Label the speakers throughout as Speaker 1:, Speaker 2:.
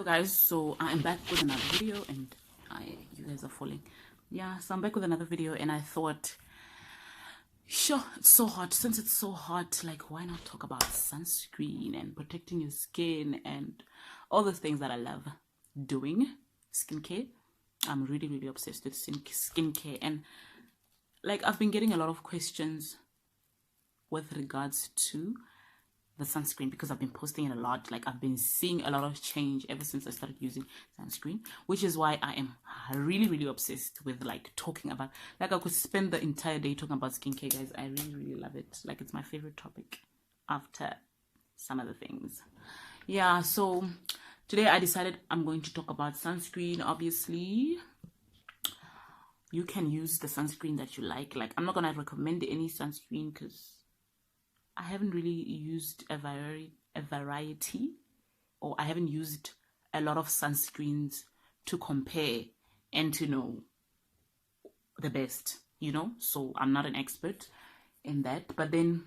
Speaker 1: guys, so I'm back with another video and you guys are falling. Yeah, so I'm back with another video and I thought, sure, it's so hot. Since it's so hot, like, why not talk about sunscreen and protecting your skin and all the things that I love doing. Skincare. I'm really obsessed with skincare, and like I've been getting a lot of questions with regards to the sunscreen because I've been posting it a lot. Like I've been seeing a lot of change ever since I started using sunscreen, which is why I am really obsessed with like talking about, like I could spend the entire day talking about skincare, guys. I really love it. Like it's my favorite topic after some other things. Yeah, so today I decided I'm going to talk about sunscreen. Obviously you can use the sunscreen that you like. I'm not gonna recommend any sunscreen because I haven't really used a variety, or I haven't used a lot of sunscreens to compare and to know the best, you know? So I'm not an expert in that. But then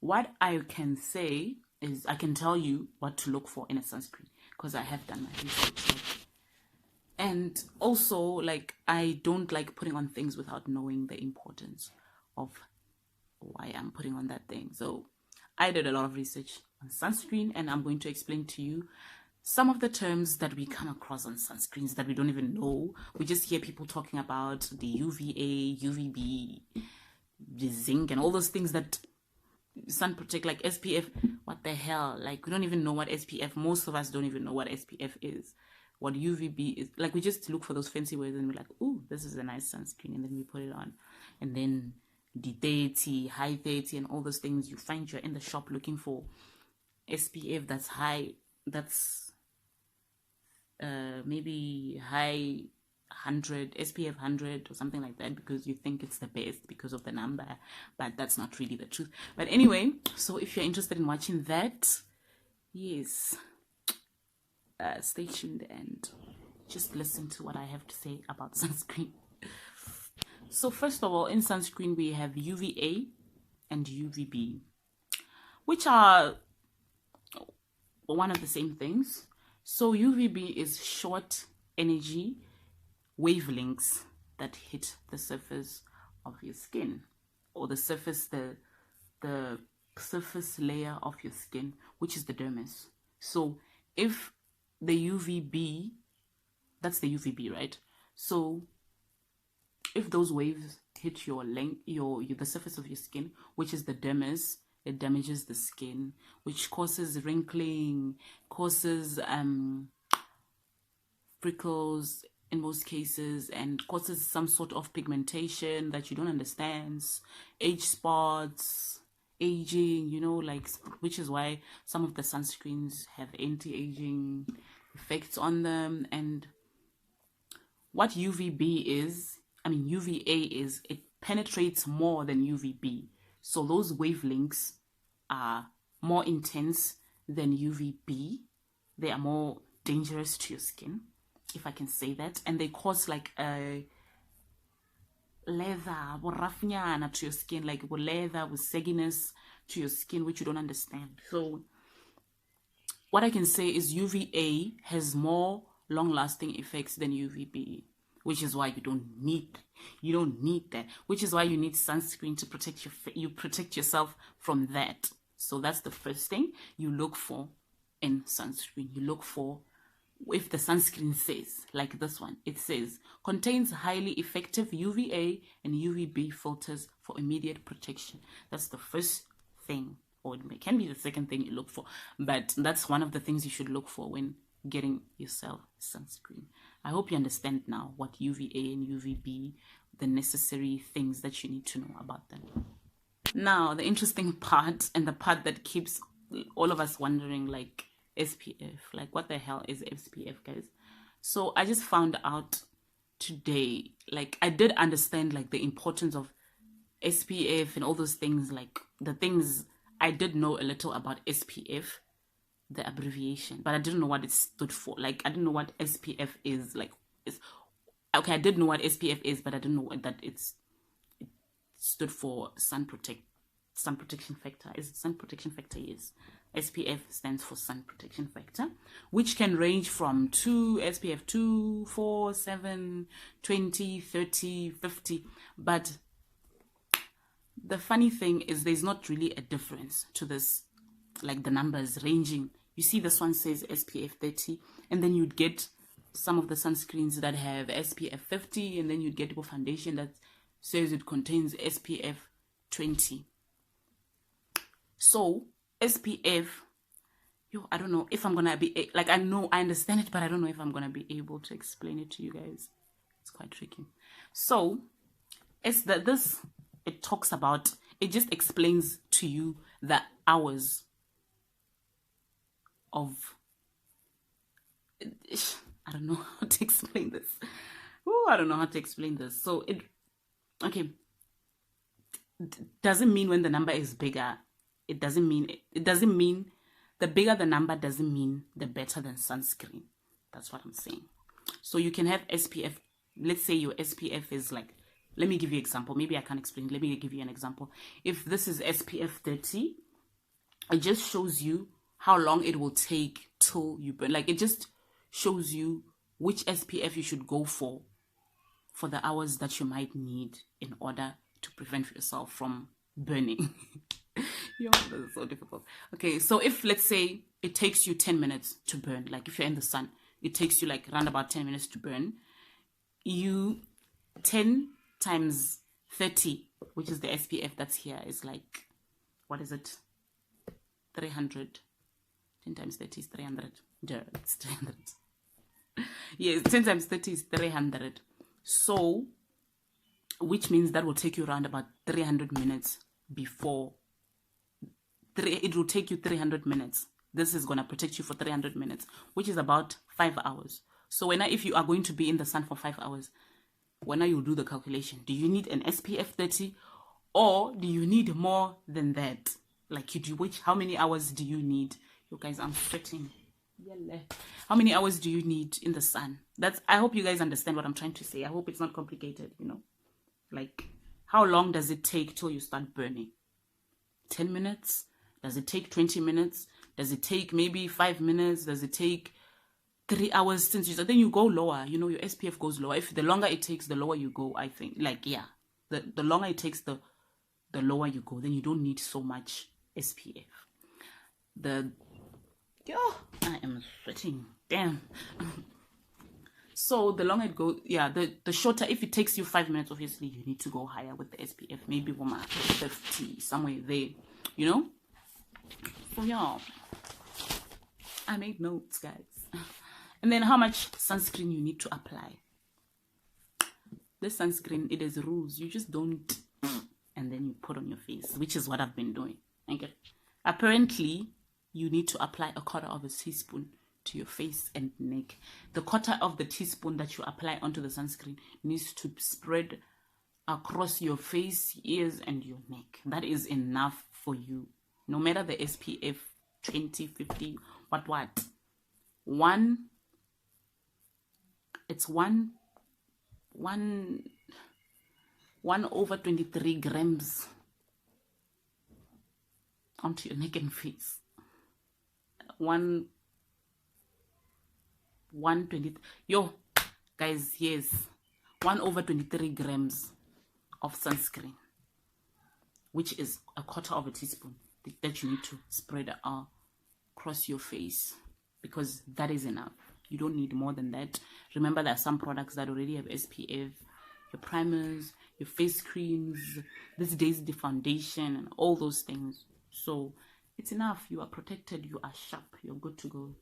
Speaker 1: what I can say is I can tell you what to look for in a sunscreen because I have done my research. And also, like, I don't like putting on things without knowing the importance of why I'm putting on that thing. So I did a lot of research on sunscreen, and I'm going to explain to you some of the terms that we come across on sunscreens that we don't even know. We just hear people talking about the UVA, UVB, the zinc, and all those things that sun protect, like SPF. What the hell? Like, we don't even know what SPF, most of us don't even know what SPF is, what UVB is. Like, we just look for those fancy words and we're like, oh, this is a nice sunscreen, and then we put it on. And then the 30, high 30, and all those things, you find you're in the shop looking for SPF that's high, that's maybe high 100, SPF 100 or something like that, because you think it's the best because of the number, but that's not really the truth. But anyway, so if you're interested in watching that, yes, stay tuned and just listen to what I have to say about sunscreen. So first of all, in sunscreen we have UVA and UVB, which are one of the same things. So UVB is short energy wavelengths that hit the surface of your skin, or the surface layer of your skin, which is the dermis. So if the UVB, that's the UVB, right? So if those waves hit the surface of your skin, which is the dermis, it damages the skin, which causes wrinkling, causes freckles in most cases, and causes some sort of pigmentation that you don't understand, age spots, aging, you know, like, which is why some of the sunscreens have anti-aging effects on them. And what UVA is, it penetrates more than UVB. So those wavelengths are more intense than UVB. They are more dangerous to your skin, if I can say that. And they cause like a leather, borafnyana to your skin, like leather with sagginess to your skin, which you don't understand. So what I can say is UVA has more long-lasting effects than UVB, which is why you don't need that, which is why you need sunscreen to protect yourself from that. So that's the first thing you look for in sunscreen. You look for, if the sunscreen says, like this one, it says contains highly effective UVA and UVB filters for immediate protection. That's the first thing, or it can be the second thing you look for, but that's one of the things you should look for when getting yourself sunscreen. I hope you understand now what UVA and UVB, the necessary things that you need to know about them. Now, the interesting part, and the part that keeps all of us wondering, like SPF, like what the hell is SPF, guys? So I just found out today, like I did understand like the importance of SPF and all those things, like the things I did know a little about SPF, the abbreviation, but I didn't know what it stood for. Like I didn't know what SPF is. Like, it's okay, I did know what SPF is, but I didn't know that it stood for sun protection factor. Is it sun protection factor? Yes, SPF stands for sun protection factor, which can range from 2 SPF 2, 4, 7, 20, 30, 50. But the funny thing is there's not really a difference to this, like the numbers ranging. You see this one says SPF 30, and then you'd get some of the sunscreens that have SPF 50, and then you'd get a foundation that says it contains SPF 20. So SPF, I don't know if I'm gonna be like, I know I understand it, but I don't know if I'm gonna be able to explain it to you guys. It's quite tricky. So it's that it talks about, it just explains to you the hours of, I don't know how to explain this. Oh, I don't know how to explain this. So it doesn't mean when the number is bigger, it doesn't mean the bigger the number doesn't mean the better than sunscreen. That's what I'm saying. So you can have SPF, let's say your SPF is like, let me give you an example. Maybe I can't explain. Let me give you an example. If this is SPF 30, it just shows you how long it will take till you burn. Like, it just shows you which SPF you should go for the hours that you might need in order to prevent yourself from burning. Yo, this is so difficult. Okay, so if, let's say, it takes you 10 minutes to burn, like if you're in the sun, it takes you like around about 10 minutes to burn. You 10 times 30, which is the SPF that's here, is like, what is it? 300. 10 times 30 is 300. Duh, it's 300. Yeah, 10 times 30 is 300. So, which means that will take you around about 300 minutes before. It will take you 300 minutes. This is going to protect you for 300 minutes, which is about 5 hours. So if you are going to be in the sun for 5 hours, when you do the calculation, do you need an SPF 30 or do you need more than that? Like, how many hours do you need? You guys, I'm sweating. How many hours do you need in the sun? I hope you guys understand what I'm trying to say. I hope it's not complicated, Like, how long does it take till you start burning? 10 minutes? Does it take 20 minutes? Does it take maybe 5 minutes? Does it take 3 hours since then you go lower, your SPF goes lower. If the longer it takes, the lower you go, I think. Like, yeah, the longer it takes, the lower you go. Then you don't need so much SPF. I am sweating. Damn. So the longer it goes, yeah, the shorter. If it takes you 5 minutes, obviously you need to go higher with the SPF. Maybe 50, somewhere there, So yeah, I made notes, guys. And then how much sunscreen you need to apply. This sunscreen, it has rules. You just don't, and then you put on your face, which is what I've been doing. Okay. Apparently, you need to apply a quarter of a teaspoon to your face and neck. The quarter of the teaspoon that you apply onto the sunscreen needs to spread across your face, ears, and your neck. That is enough for you. No matter the SPF 20, 50, what. It's 1 over 23 grams onto your neck and face. 120. Yo, guys, yes, 1 over 23 grams of sunscreen, which is a quarter of a teaspoon that you need to spread across your face, because that is enough. You don't need more than that. Remember, there are some products that already have SPF, your primers, your face creams, these days the foundation and all those things. So it's enough. You are protected, you are sharp, you're good to go.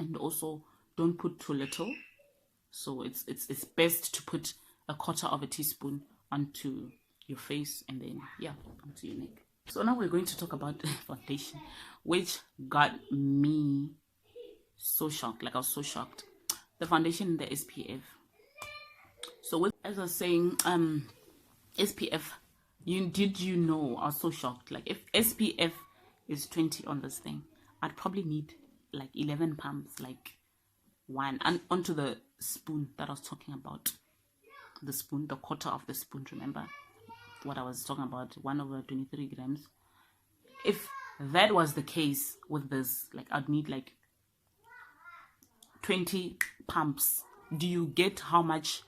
Speaker 1: And also, don't put too little. So it's best to put a quarter of a teaspoon onto your face and then, yeah, onto your neck. So now we're going to talk about foundation, which got me so shocked. Like, I was so shocked. The foundation and the SPF. So as I was saying, SPF, did you know, I was so shocked. Like, if SPF is 20 on this thing, I'd probably need like 11 pumps, like one, and onto the spoon that I was talking about. The spoon, the quarter of the spoon, remember what I was talking about, 1 over 23 grams. If that was the case with this. Like, I'd need like 20 pumps. Do you get how much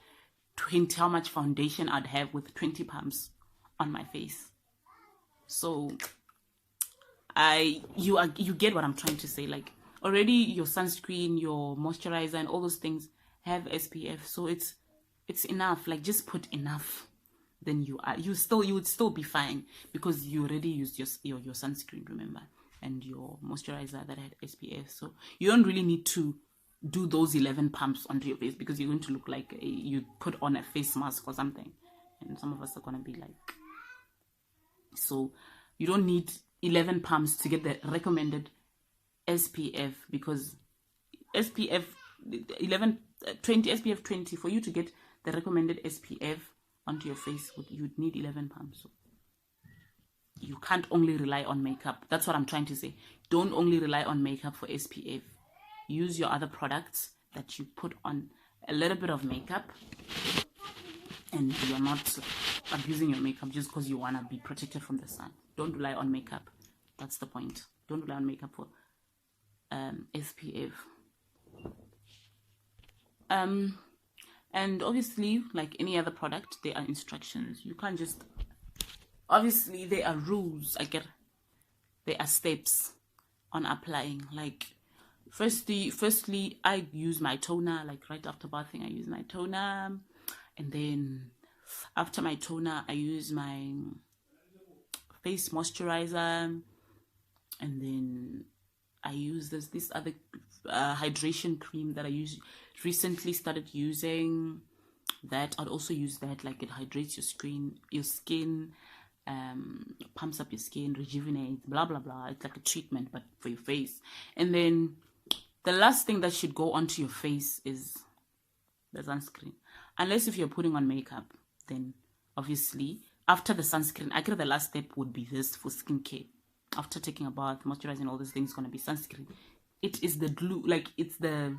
Speaker 1: foundation I'd have with 20 pumps on my face? So you get what I'm trying to say. Like, already your sunscreen, your moisturizer, and all those things have SPF, so it's enough. Like, just put enough, then you would still be fine, because you already used your sunscreen, remember, and your moisturizer that had SPF. So you don't really need to do those 11 pumps onto your face, because you're going to look like you put on a face mask or something, and some of us are going to be like, so you don't need 11 pumps to get the recommended SPF, because SPF 20 SPF 20, for you to get the recommended SPF onto your face, you'd need 11 pumps. So you can't only rely on makeup. That's what I'm trying to say. Don't only rely on makeup for SPF. Use your other products that you put on a little bit of makeup, and you're not abusing your makeup just because you want to be protected from the sun. Don't rely on makeup. That's the point. Don't rely on makeup for SPF. And obviously, like any other product, there are instructions. You can't just, obviously there are rules. There are steps on applying. Like, firstly I use my toner. Like, right after bathing I use my toner, and then after my toner I use my face moisturizer, and then I use this other hydration cream that I recently started using. That I'd also use that. Like, it hydrates your skin, pumps up your skin, rejuvenates, blah blah blah. It's like a treatment but for your face. And then the last thing that should go onto your face is the sunscreen, unless if you're putting on makeup. Then obviously after the sunscreen, I guess the last step would be this for skincare. After taking a bath, moisturizing, all these things, going to be sunscreen. It is the glue, like, it's the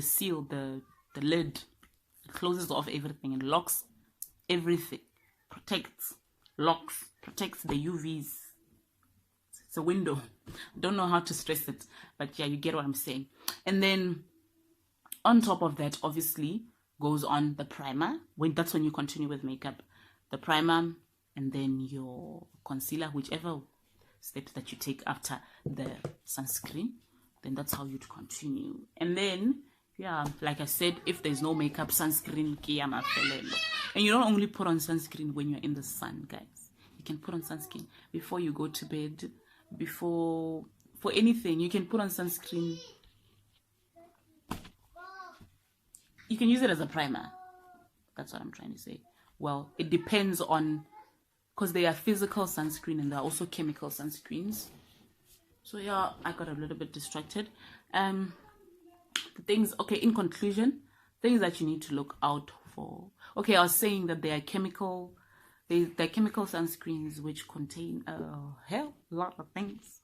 Speaker 1: seal, the lid. It closes off everything and locks everything. Protects, locks, protects the UVs. It's a window. Don't know how to stress it, but yeah, you get what I'm saying. And then on top of that, obviously, goes on the primer. That's when you continue with makeup. The primer, and then your concealer, whichever steps that you take after the sunscreen, then that's how you'd continue. And then, yeah, like I said, if there's no makeup, sunscreen, and you don't only put on sunscreen when you're in the sun, guys. You can put on sunscreen before you go to bed, for anything. You can put on sunscreen. You can use it as a primer. That's what I'm trying to say. Well, it depends on, because they are physical sunscreen and there are also chemical sunscreens. So yeah, I got a little bit distracted. The things, okay, in conclusion, things that you need to look out for. Okay, I was saying that there are chemical sunscreens which contain a hell lot of things.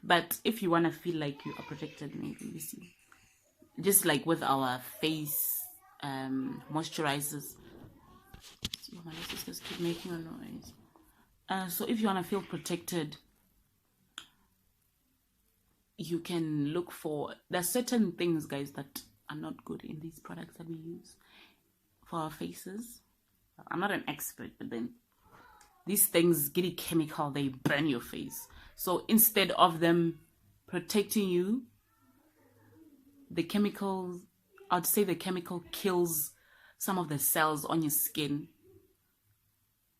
Speaker 1: But if you want to feel like you are protected, maybe, you see, just like with our face moisturizers. See, my sisters keep making a noise. So if you want to feel protected, you can look for, there's certain things, guys, that are not good in these products that we use for our faces. I'm not an expert, but then these things get a chemical, they burn your face. So instead of them protecting you, the chemicals, I'd say the chemical kills some of the cells on your skin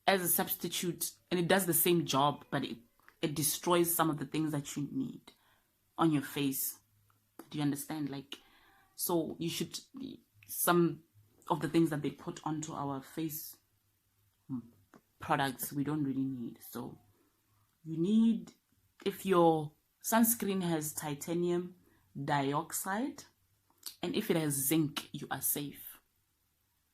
Speaker 1: as a substitute, and it does the same job, but it destroys some of the things that you need on your face. Do you understand? Like, so you should, some of the things that they put onto our face products we don't really need. So you need, if your sunscreen has titanium dioxide and if it has zinc, you are safe.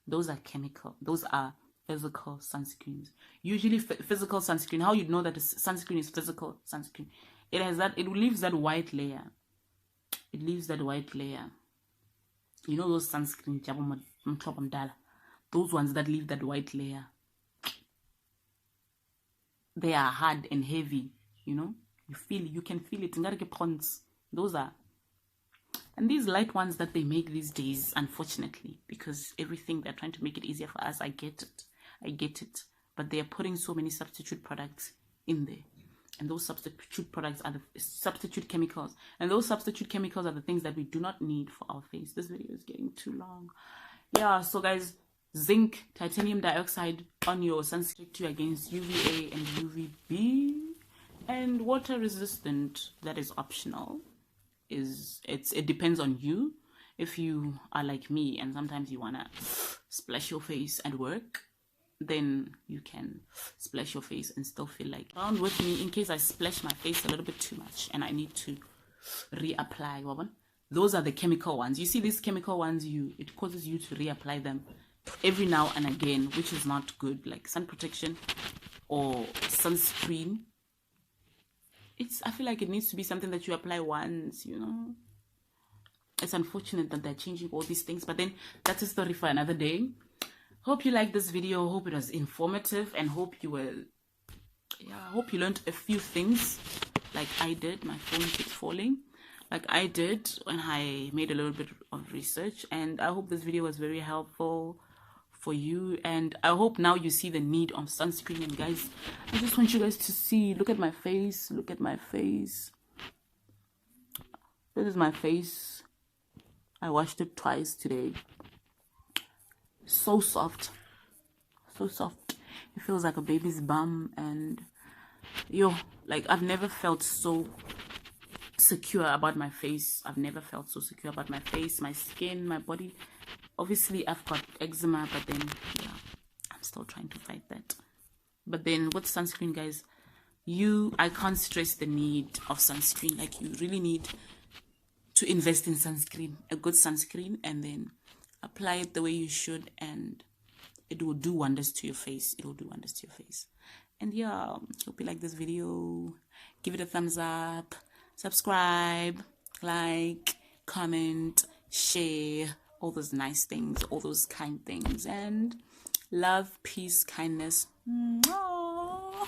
Speaker 1: Those are chemical, those are physical sunscreens. Usually physical sunscreen, how you know that a sunscreen is physical sunscreen, it has that, it leaves that white layer. It leaves that white layer. You know those sunscreens, those ones that leave that white layer, they are hard and heavy, you know. You can feel it. Those are, and these light ones that they make these days, unfortunately, because everything they're trying to make it easier for us. I get it, but they are putting so many substitute products in there, and those substitute products are the substitute chemicals, and those substitute chemicals are the things that we do not need for our face. This video is getting too long. Yeah, so guys, zinc, titanium dioxide on your sunscreen to against UVA and UVB, and water resistant. That is optional. It depends on you. If you are like me and sometimes you wanna splash your face at work, then you can splash your face and still feel like around with me in case I splash my face a little bit too much and I need to reapply. Those are the chemical ones. You see these chemical ones, it causes you to reapply them every now and again, which is not good. Like sun protection or sunscreen, I feel like it needs to be something that you apply once, you know. It's unfortunate that they're changing all these things, but then that's a story for another day. Hope you liked this video. Hope it was informative, and hope you learned a few things like I did. My phone keeps falling like I did when I made a little bit of research, and I hope this video was very helpful for you, and I hope now you see the need of sunscreen. And guys, I just want you guys to see, look at my face, this is my face. I washed it twice today. So soft, it feels like a baby's bum. And like I've never felt so secure about my face. My skin, my body. Obviously I've got eczema, but then I'm still trying to fight that. But then with sunscreen, guys, I can't stress the need of sunscreen. Like, you really need to invest in sunscreen, a good sunscreen, and then apply it the way you should, and it will do wonders to your face. And hope you like this video. Give it a thumbs up, subscribe, like, comment, share, all those nice things, all those kind things, and love, peace, kindness. Mwah.